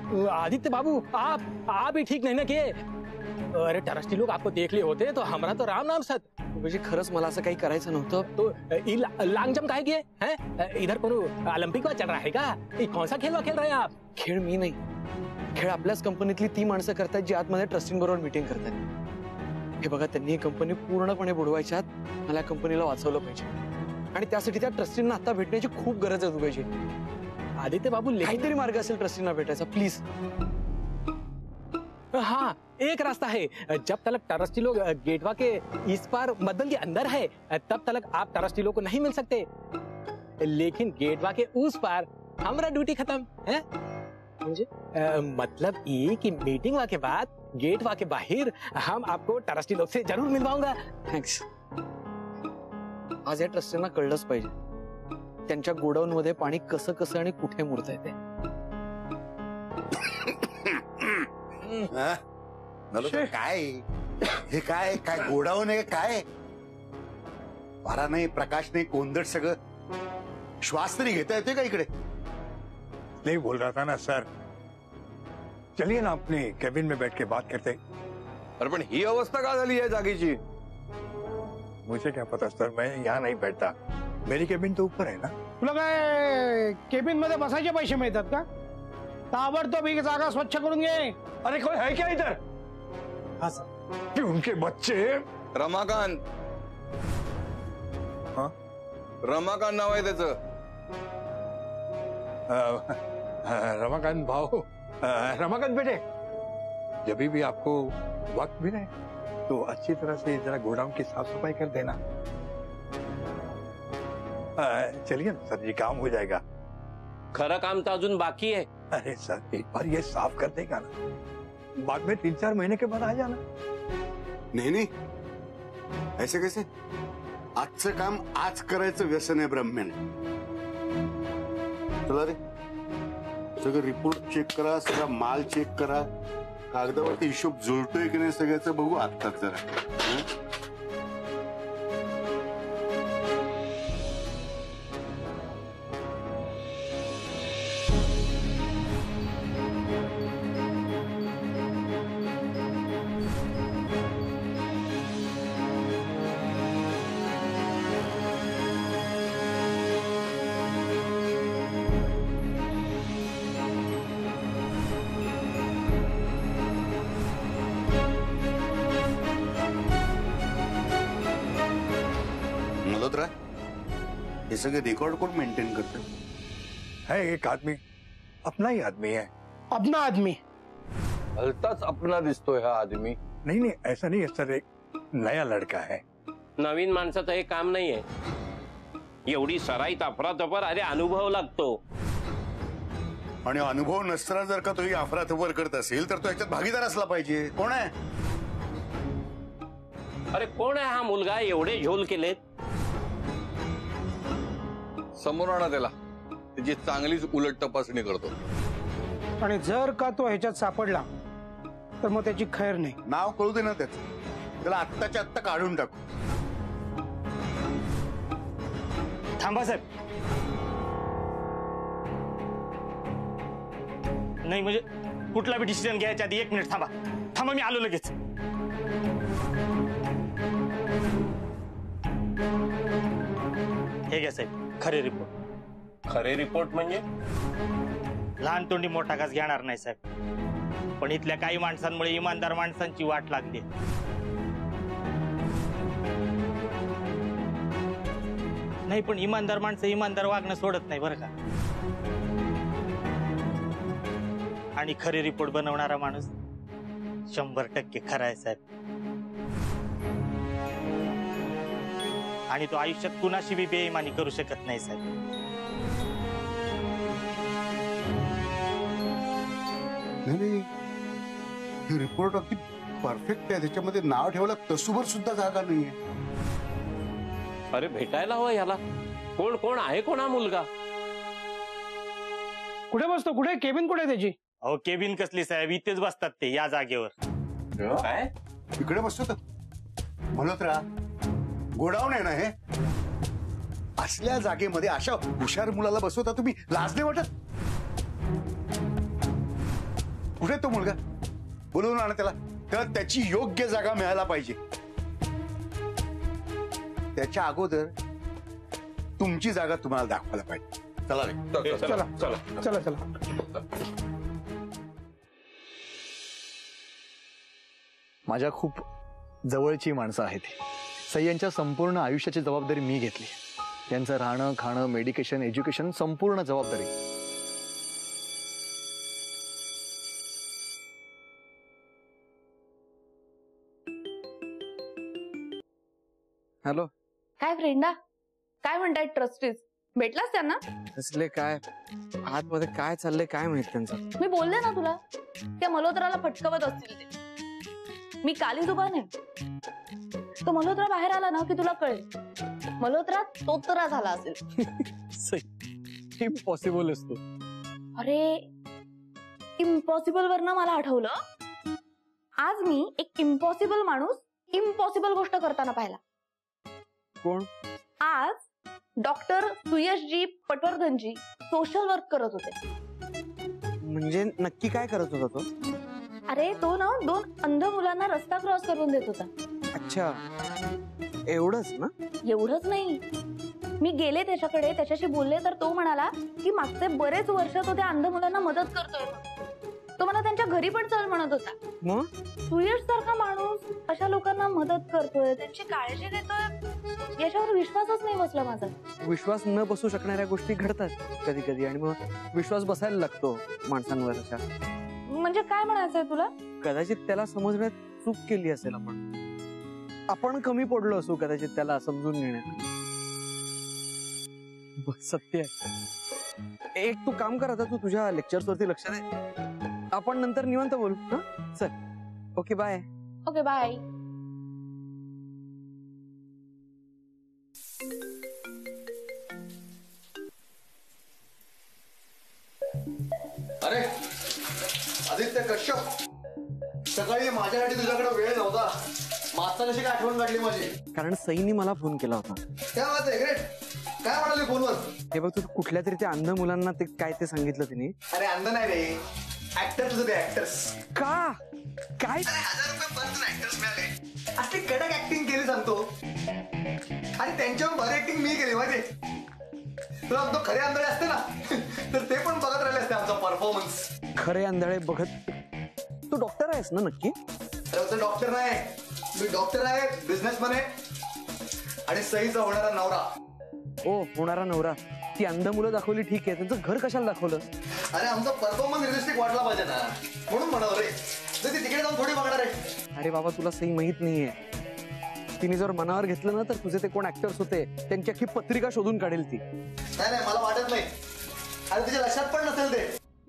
आदित्य बाबू, आप ही ठीक नहीं ना किए। अरे ट्रस्टी लोग आपको देख लिए होते तो हमारा तो राम नाम सत। म्हणजे खरंच मला असं काही करायचं नव्हतं। तो लॉन्ग जंप काय किए हैं? इधर पर ओलंपिक चल रहा है का? कौन सा खेल खेल रहे हैं आप? खेळ मी नाही, खेळ आपल्याच कंपनीतली ती माणसं करतात जी आतमध्ये ट्रस्टींबरोबर मीटिंग करतात। हे बघा, त्यांनी ही कंपनी पूर्णपणे बुडवायच्या आत मला कंपनीला वाचवलं पाहिजे आणि त्यासाठी त्या ट्रस्टींना आता भेटण्याची खूप गरज आहे पाहिजे। आदित्य बाबू, काहीतरी मार्ग असेल ट्रस्टींना भेटायचा, प्लीज। हाँ, एक रास्ता है। जब तक ट्रस्टी लोग गेटवा के इस पार मदन के अंदर है, तब तक आप ट्रस्टी लोग को नहीं मिल सकते। लेकिन गेटवा के उस पार हमारा ड्यूटी खत्म है। मतलब ये कि मीटिंग के बाद गेटवा के बाहर हम आपको ट्रस्टी लोग से जरूर मिलवाऊंगा। थँक्स। आज या ट्रस्टींना कळलंच पाहिजे त्यांच्या गोडाऊन मध्ये पाणी कसं कसं आणि कुठे मुरतंय ते। काय हे काय काय गोडाऊन आहे काय? वारा नाही, प्रकाश नाही, कोंदट सगळं। श्वास तरी घेता येते का इकडे? नहीं बोल रहा था ना सर, चलिए ना अपने केबिन में बैठ के बात करते। अरे पण ही अवस्था का झाली आहे जागेची? मुझे क्या पता सर, मैं यहाँ नहीं बैठता, मेरी केबिन तो ऊपर है ना। तुला काय केबिन मध्ये बसायचे पैसे मिळतात का? ताबडतोब ही जागा स्वच्छ करून घे। अरे कोई है क्या इधर? हाँ सर। उनके बच्चे रमाकांत। हाँ, रमाकांत नाव आहे त्याचं। रमाकांत भाऊ, रमाकांत बेटे, जब भी आपको वक्त मिले तो अच्छी तरह से जरा गोडाउन की साफ सफाई कर देना। चलिए ना सर जी, काम हो जाएगा। खरा काम तो अजून बाकी है। अरे सर, एक बार ये साफ कर देगा ना, बाद में 3-4 महीने के बाद आ जाना। नहीं नहीं, ऐसे कैसे? आजचं काम आज करायचं व्यसन आहे ब्रह्मेन। चला रे, सगळं रिपोर्ट चेक करा, सगळा माल चेक करा, कागदावरती हिशोब जुळतोय की नाही सगळ्याचं बघू आत्ताच जरा। मल्होत्रा, हे सगळे रिकॉर्ड कोण मेंटेन करते? है एक आदमी, अपना ही आदमी है। अपना आदमी? भलताच अपना दिसतोय हा आदमी। नहीं नहीं, ऐसा नहीं है सर, एक नया लड़का है। नवीन माणसाचं हे काम नाहीये, एवढी सराईत अफरातफर, अरे अनुभव लागतो। आणि अनुभव नसताना जर का तो ही अफरातफर करत असेल तर तो याच्यात भागीदार असला पाहिजे। कोण आहे? अरे कोण आहे हा मुलगा? एवढे झोल केलेत। समोर आणा त्याला, त्याची चांगलीच उलट तपासणी करतो। आणि जर का तो ह्याच्यात सापडला तर मग त्याची खैर नाही। नाव कळू दे ना त्याचं, त्याला आत्ताच्या आत्ता काढून टाकू। थांबा साहेब। नाही म्हणजे कुठला बी डिसिजन घ्यायच्या आधी 1 मिनिट थांबा। थांबा, मी आलो लगेच। हे घ्या साहेब, खरे रिपोर्ट। खरे रिपोर्ट म्हणजे? लहान तोंडी मोठा घास घेणार नाही साहेब, पण इथल्या काही माणसांमुळे इमानदार माणसांची वाट लागली। नाही पण इमानदार माणसं इमानदार वागणं सोडत नाही बरं का। आणि खरे रिपोर्ट बनवणारा माणूस 100% खरा आहे साहेब। आणि तो आयुष्यात कुणाशी बी बेईमानी करू शकत नाही साहेब। नाही, हे रिपोर्ट अगदी परफेक्ट आहे, त्याच्यामध्ये नाव ठेवायला तसूभर सुद्धा जागा नाहीये। अरे भेटायला हवं याला। कोण कोण आहे, कोण हा मुलगा? कुठे बसतो? कुठे केबिन? कुठे त्याची? अहो केबिन कसली साहेब, इथेच बसतात ते, या जागेवर। काय इकडे बसतो तर? मल्होत्रा, गोडाऊन आहे ना हे? असल्या जागेमध्ये अशा हुशार मुलाला बसवता तुम्ही? लाज नाही वाटत? कुठे तो मुलगा? बोलवून आणा त्याला. तर त्याची योग्य जागा मिळायला पाहिजे. त्याच्या अगोदर तुमची जागा तुम्हाला दाखवायला पाहिजे. चला रे. चला चला चला चला. माझ्या खूप जवळची माणसं आहेत. सई यांच्या संपूर्ण आयुष्याची जबाबदारी मी घेतली. त्यांचं राहणं खाणं मेडिकेशन एज्युकेशन संपूर्ण जबाबदारी. हॅलो. काय फ्रेंडा, काय म्हणतायत ट्रस्टीज? भेटलास त्यांना? असले काय आतमध्ये काय चाललंय काय माहित त्यांचं. मी बोलले ना तुला, त्या मल्होत्राला फटकवत असतील ते. मी कालीच उभा नाही. तो मल्होत्रा बाहेर आला ना की तुला कळेल. मल्होत्रा तोतरा झाला असेल. इम्पॉसिबल असतो. अरे इम्पॉसिबल वरनं मला आठवलं, आज मी एक इम्पॉसिबल माणूस इम्पॉसिबल गोष्ट करताना पाहिला. कोण? आज डॉक्टर सुयशजी पटवर्धनजी सोशल वर्क करत होते. म्हणजे नक्की काय करत होता तो? अरे तो ना 2 अंध मुलांना रस्ता क्रॉस करून देत होता. अच्छा, एवढंच ना? एवढंच नाही, मी गेले त्याच्याकडे, त्याच्याशी बोलले तर तो म्हणाला की मागचे बरेच वर्ष तो त्या अंध मुलांना मदत करतोय. तो मला त्यांच्या घरी पण चल म्हणत होता. मग सुयश सारखा माणूस अशा लोकांना मदत करतोय, त्यांची काळजी घेतोय, याच्यावर विश्वासच नाही बसला माझा. विश्वास न बसू शकणाऱ्या गोष्टी घडतात कधी कधी आणि मग विश्वास बसायला लागतो माणसांवर. अशा म्हणजे काय म्हणायचंय तुला? कदाचित त्याला समजण्यात चूक केली असेल आपण कमी पडलो असू कदाचित त्याला समजून घेण्यात. सत्य आहे. एक तू काम कर, आता तू तुझ्या लेक्चर्स वरती लक्ष दे. आपण नंतर निवांत बोलू. हा चल. Okay bye. Okay bye. अरे आदित्य कश्यप, सकाळी माझ्यासाठी तुझ्याकडे वेळ नव्हता. मागचा कशी काय आठवण काढली माझी? कारण सईनी मला फोन केला होता. क्या बात आहे, ग्रेट. काय म्हणाले फोनवर? हे बघ, तू कुठल्या तरी त्या अंध मुलांना ते काय ते सांगितलं तिने. अरे अंध नाही रे, ऍक्टर तुझं ते ऍक्टर्स. का काय 1000 रुपये पर ऍक्टर्स मिळाले. अशी कडक ऍक्टिंग केली सांगतो. आणि त्यांच्यावर भारी ऍक्टिंग मी केली माहिती. तुला तो खरे आंधळे असते ना, तर ते पण बघत राहिले असते आमचा परफॉर्मन्स. खरे आंधळे बघत? तू डॉक्टर आहेस ना नक्की? डॉक्टर नाही, मी डॉक्टर आहे, बिझनेसमॅन आहे आणि सईचा होणारा नवरा. ओ, होणारा नवरा. ती अंध मुलं दाखवली ठीक आहे, त्यांचं घर कशाला दाखवलं? अरे आमचा परफॉर्मन्स रिअलिस्टिक वाटला पाहिजे ना, म्हणून म्हणावं रे. तर ती तिकडे जाऊन थोडी बघणार आहे. अरे बाबा, तुला सई माहित नाहीये. तिने जर मनावर घेतलं ना तर तुझे ते कोण ऍक्टर्स होते त्यांची अख्खी पत्रिका शोधून काढेल ती. नाही मला वाटत नाही. अरे तिच्या लक्षात पण नसेल ते.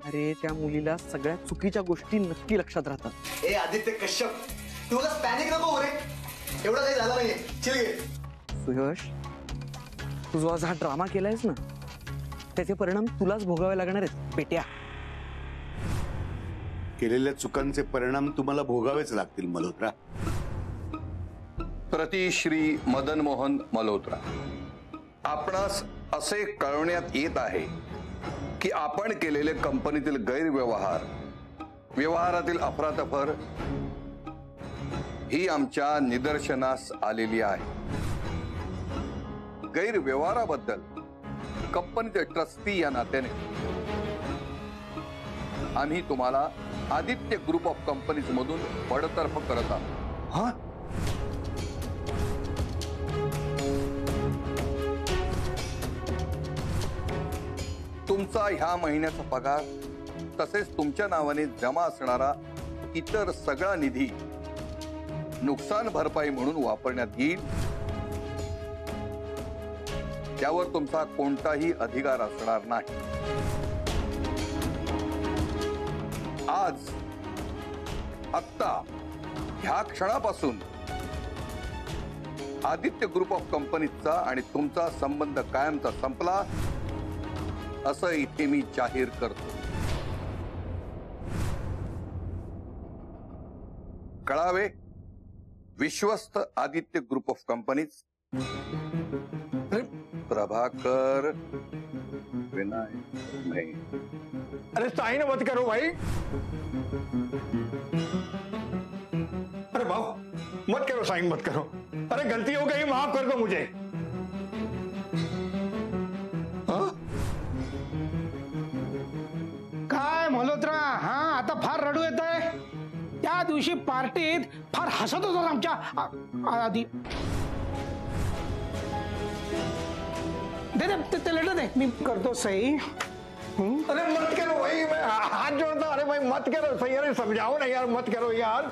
अरे त्या मुलीला सगळ्या चुकीच्या गोष्टी नक्की लक्षात राहतात. ए आदित्य कश्यप, तू बघा पॅनिक नको हो रे. एवढं काही झालं नाहीये, चिल घे. सुयश, तू जो आज हा ड्रामा केलायस ना, त्याचे परिणाम तुलाच भोगावे लागणार आहेत पेट्या. केलेल्या चुकांचे परिणाम तुम्हाला भोगावेच लागतील मल्होत्रा. प्रति श्री मदन मोहन मल्होत्रा, आपणास असे कळवण्यात येत आहे की आपण केलेले कंपनीतील गैरव्यवहार, व्यवहारातील अफरातफर ही आमच्या निदर्शनास आलेली आहे. गैरव्यवहाराबद्दल कंपनीचे ट्रस्टी या नात्याने आम्ही तुम्हाला आदित्य ग्रुप ऑफ कंपनीज मधून बडतर्फ करत आहोत. हा, तुमचा ह्या महिन्याचा पगार तसेच तुमच्या नावाने जमा असणारा इतर सगळा निधी नुकसान भरपाई म्हणून वापरण्यात येईल. त्यावर तुमचा कोणताही अधिकार असणार नाही. आज आत्ता ह्या क्षणापासून आदित्य ग्रुप ऑफ कंपनीचा आणि तुमचा संबंध कायमचा संपला असं इथे मी जाहीर करतो. कळावे, विश्वस्त Aditya group of companies. Prabhakar Vinayak नहीं। अरे साइन मत करो भाई। अरे भाऊ मत करो, साइन मत करो। अरे गलती हो गई, माफ कर दो मुझे। हाँ? काय मल्होत्रा, हा आता फार रडू येत आहे। त्या दिवशी पार्टीत फार हसत होता आमच्या आधी। दे दे ते लेटर दे, मी करतो सही। अरे मत करो भाई, मैं हाथ जोड़ता। अरे भाई मत करो सही। अरे समझाओ ना यार, मत करो यार।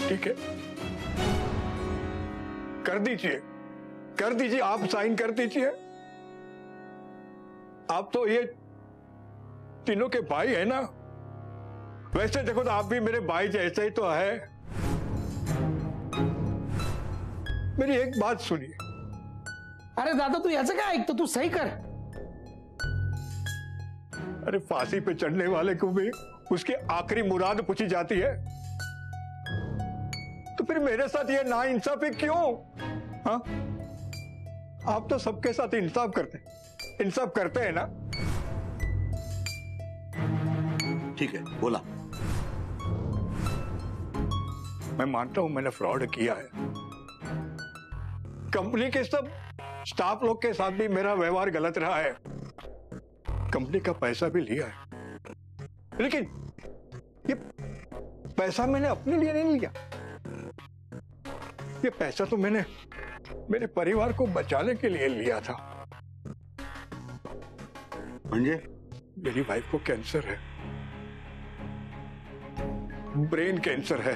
ठीक है, कर दीजिए, कर दीजिए, आप साइन कर दीजिए। आप तो ये तीनों के भाई है ना। वैसे देखो तो आप भी मेरे भाई जैसे ही तो है। मेरी एक बात सुनिए। अरे दादा तू याचं काय ऐकतो, तू सही कर। अरे फांसी पे चढ़ने वाले को भी उसकी आखिरी मुराद पूछी जाती है, तो फिर मेरे साथ ये नाइंसाफी क्यों? हाँ, आप तो सबके साथ इंसाफ करते हैं ना। ठीक है, बोला। मैं मानता हूं मैंने फ्रॉड किया है। कंपनी के सब स्टाफ लोग के साथ भी मेरा व्यवहार गलत रहा है। कंपनी का पैसा भी लिया है, लेकिन ये पैसा मैंने अपने लिए नहीं लिया। ये पैसा तो मैंने मेरे परिवार को बचाने के लिए लिया था। मेरी वाइफ को कैंसर है, ब्रेन कैंसर है।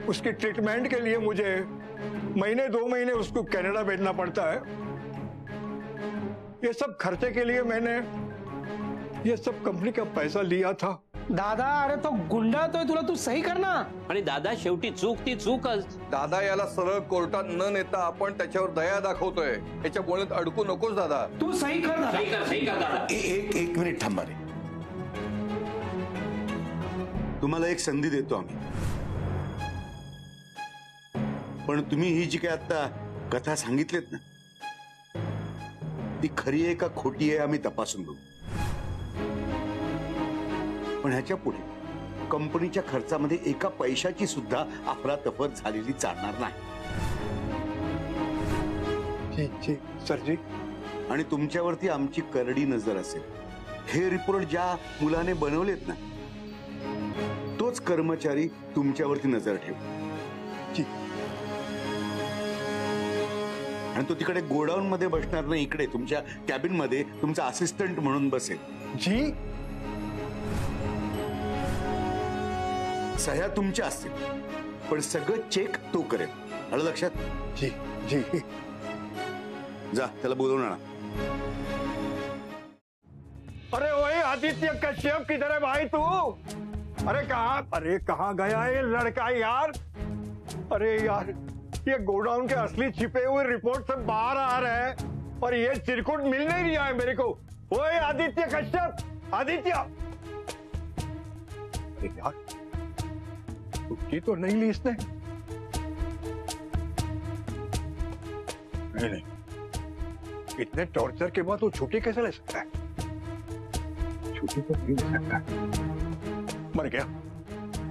उसकी ट्रीटमेंट के लिए मुझे महीने 2 महीने उसको कनाडा भेजना पड़ता है। ये सब खर्चे के लिए मैंने ये सब कंपनी का पैसा लिया था। दादा अरे तो गुंडाळतोय तुला, तू सही कर ना। आणि दादा शेवटी चूक ती चूकच। दादा याला सरळ कोर्टात न नेता आपण त्याच्यावर दया दाखवतोय। याच्या बोलण्यात अडकू नकोस दादा। तू सही कर दादा। सही कर दादा। एक मिनिट थांबा रे, तुम्हाला एक संधी देतो आम्ही, पण तुम्ही ही जी काय आता कथा सांगितलीत ना, ती खरी आहे का खोटी आहे आम्ही तपासून बघू। पण ह्याच्या पुढे कंपनीच्या खर्चामध्ये एका पैशाची सुद्धा अफरातफर झालेली चालणार नाही। जी सर जी। आणि तुमच्यावरती आमची करडी नजर असेल। हे रिपोर्ट ज्या मुलाने बनवलेत ना, तोच कर्मचारी तुमच्यावरती नजर ठेव। जी। आणि तो तिकडे गोडाऊन मध्ये बसणार नाही, इकडे तुमच्या कॅबिन मध्ये तुमचा असिस्टंट म्हणून बसेल। जी। सह्या तुमच्या असतील, पण सगळं चेक तो करेल। आलं लक्षात? जी जी। जा त्याला बोलवून आणा। अरे वही आदित्य कश्यप किधर है भाई तू? अरे कहाँ गया ये लड़का यार? अरे यार ये गोडाउन के असली छिपे हुए रिपोर्ट सब बाहर आ रहे हैं और ये चिरकुट मिल नहीं रहा है मेरे को। ओए आदित्य कश्यप, आदित्य। अरे यार छुट्टी तो नहीं ली इसने। नहीं, इतने टॉर्चर के बाद वो छुट्टी कैसे ले सकता है? छुट्टी तो नहीं ले सकता। मर गया,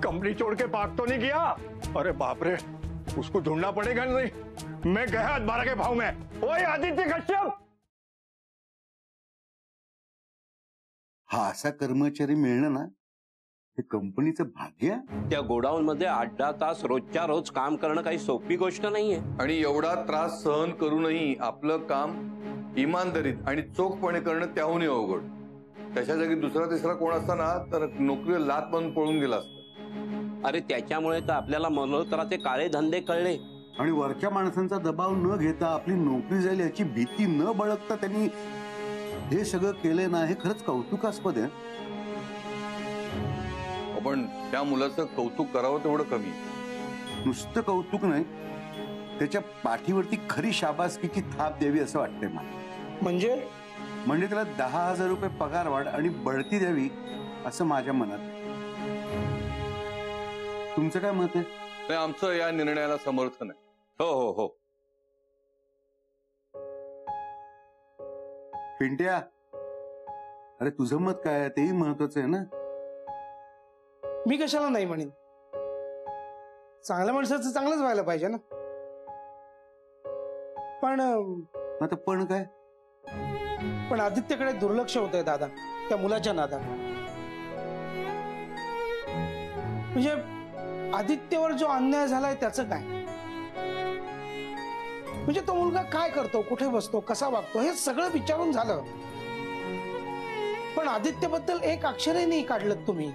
कंपनी छोड़ के भाग तो नहीं गया? अरे बाप रे, उसको ढूंढना पड़ेगा। नहीं मैं गया 12 के भाव में। ओए आदित्य कश्यप। हा असा कर्मचारी मिळणं ना, हे कंपनीचं भाग्य। त्या गोडाऊन मध्ये 8-10 तास रोजच्या रोज काम करणं काही सोपी गोष्ट नाहीये। आणि एवढा त्रास सहन करूनही आपलं काम इमानदारीत आणि चोखपणे करणं त्याहूनही अवघड। त्याच्या जागी दुसरा तिसरा कोण असता ना, तर नोकरीला लात बांधून पळून गेला असता। अरे त्याच्यामुळे तर आपल्याला मल्होत्राचे काळे धंदे कळले। आणि वरच्या माणसांचा दबाव न घेता आपली नोकरी जाईल याची भीती न बाळगता त्यांनी हे सगळं केले ना, हे खरंच कौतुकास्पद आहे। पण त्या मुलाचं कौतुक करावं तेवढं कमी। नुसतं कौतुक नाही, त्याच्या पाठीवरती खरी शाबासकीची थाप द्यावी असं वाटतंय मला। म्हणजे त्याला 10,000 रुपये पगार वाढ आणि बढती द्यावी असं माझ्या मनात आहे. तुमचं काय मत आहे? नाही, आमचं या निर्णयाला समर्थन आहे. हो हो हो. पिंट्या, अरे तुझं मत काय आहे तेही महत्वाचं आहे ना. मी कशाला नाही म्हणेन, चांगल्या माणसाचं चांगलंच व्हायला पाहिजे ना. पण काय? पण आदित्यकडे दुर्लक्ष होतंय दादा, त्या मुलाच्या नादात. म्हणजे आदित्यवर जो अन्याय झालाय त्याचं काय? म्हणजे तो मुलगा काय करतो, कुठे बसतो, कसा वागतो हे सगळं विचारून झालं, पण आदित्यबद्दल एक अक्षरही नाही काढलं तुम्ही.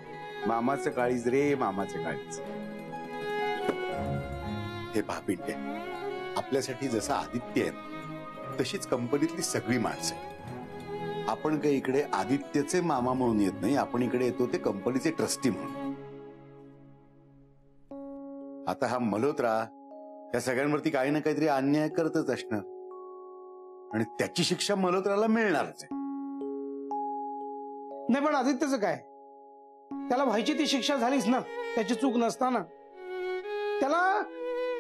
मामाचं काळीज रे, मामाचं काळीज. हे पहा पिंट्या, आपल्यासाठी जसं आदित्य आहे तशीच कंपनीतली सगळी माणसं आहेत. आपण काही इकडे आदित्यचे मामा म्हणून येत नाही, आपण इकडे येतो ते कंपनीचे ट्रस्टी म्हणून. आता हा मल्होत्रा या सगळ्यांवरती काही ना काहीतरी अन्याय करतच असणार आणि त्याची शिक्षा मल्होत्राला मिळणारच आहे. नाही पण आदित्यचं काय? त्याला व्हायची ती शिक्षा झालीच ना, त्याची चूक नसताना. त्याला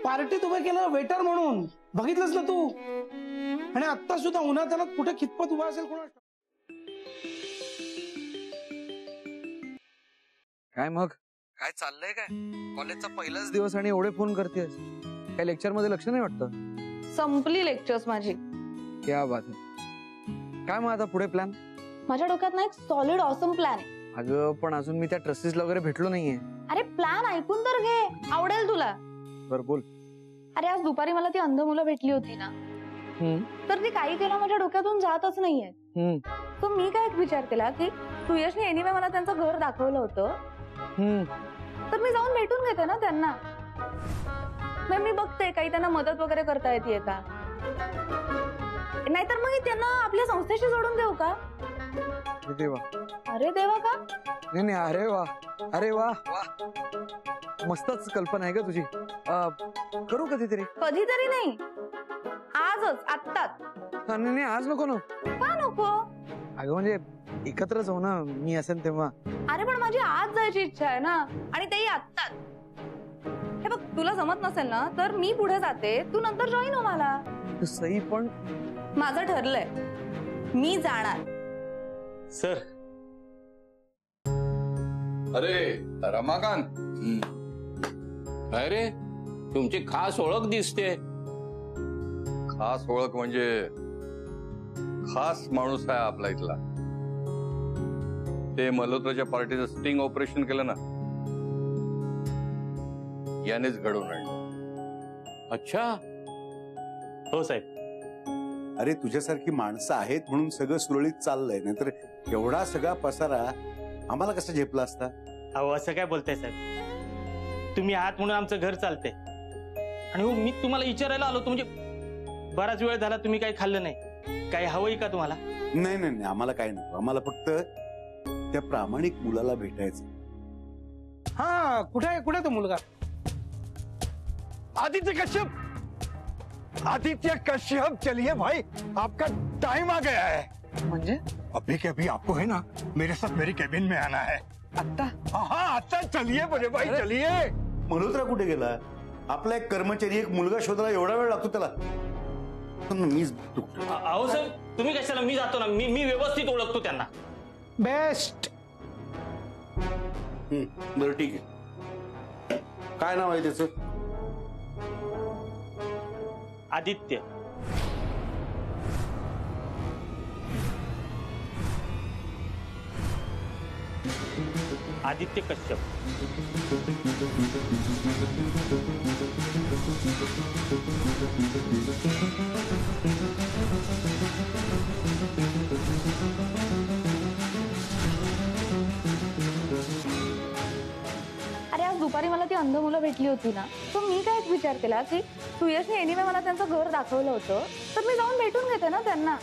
पार्टीत उभं केलं वेटर म्हणून, बघितलंच ना तू. आणि आता सुद्धा उन्हातानात कुठे कितपत उभा असेल कोणा. काय मग काय चाललंय? काय कॉलेजचा पहिलाच दिवस आणि एवढे फोन करतेस? काय लेक्चर मध्ये लक्ष नाही वाटतं? संपली लेक्चर्स माझी. क्या बात आहे. काय मग आता पुढे प्लॅन? माझ्या डोक्यात ना एक सॉलिड ऑसम प्लॅन आहे. अगं पण अजून मी त्या ट्रस्टीजला वगैरे भेटलो नाहीये. अरे प्लॅन ऐकून तर घे, आवडेल तुला. बर बोल. अरे आज दुपारी मला ती अंध मुलं भेटली होती ना, तर ती काही केलं माझ्या डोक्यातून जातच नाहीये. तर मी काय विचार केला की सुयशने एनिवे मला त्यांचं घर दाखवलं होतं, तर मी जाऊन भेटून घेते ना त्यांना. मग मी बघते काही त्यांना मदत वगैरे करता येते का, नाहीतर मग त्यांना आपल्या संस्थेशी जोडून देऊ का? देवा. अरे देवा का? नाही. अरे वा, अरे वा वा, मस्तच कल्पना आहे का तुझी. करू कधीतरी. कधीतरी नाही, आजच, आत्ताच. नाही आज नको ना. का नको? अगं म्हणजे एकत्रच हो ना, मी असेल तेव्हा. अरे पण माझी आज जायची इच्छा आहे ना, आणि तेही आत्ताच. हे बघ, तुला जमत नसेल ना तर मी पुढे जाते, तू नंतर जॉईन हो मला. सही पण माझं ठरलंय, मी जाणार. सर. अरे रमाकांत, अरे तुमची खास ओळख दिसते. खास ओळख म्हणजे खास माणूस आहे आपला इथला. ते मल्होत्राच्या पार्टीचं स्टिंग ऑपरेशन केलं ना, यानेच घडवून आणलं. अच्छा. हो साहेब. अरे तुझ्यासारखी माणसं आहेत म्हणून सगळं सुरळीत चाललंय, नाहीतर एवढा सगळा पसारा आम्हाला कसं झेपला असता. अहो असं काय बोलताय साहेब, तुम्ही आहात म्हणून आमचं घर चालते. आणि हो, मी तुम्हाला विचारायला आलो होतो, म्हणजे बराच वेळ झाला तुम्ही काही खाल्लं नाही. काही हवंय का तुम्हाला? नाही, आम्हाला काही नको. आम्हाला फक्त त्या प्रामाणिक मुलाला भेटायचं. हा, कुठे तो मुलगा? आदित्य कश्यप, आदित्य कश्यप, चलिए भाई, आपका टाइम आ गया है. म्हणजे अभी के अभी आपको है ना मेरे साथ मेरी केबिन में आना है. आत्ता? हाँ आता चलिए बड़े भाई, चलिए. मल्होत्रा कुठे गेला? आपला एक कर्मचारी, एक मुलगा शोधायला एवढा वेळ लागतो त्याला? मीच. अहो साहेब तुम्ही कशाला? मी जातो ना, मी व्यवस्थित ओळखतो त्यांना. बेस्ट. बरं ठीक आहे. काय नाव आहे त्याचं? आदित्य. आदित्य कश्यप. अरे आज दुपारी मला ती अंध मुलं भेटली होती ना, तर मी काय विचार केला की सुयशने एनिवे मला त्यांचं घर दाखवलं होतं, तर मी जाऊन भेटून घेते ना त्यांना.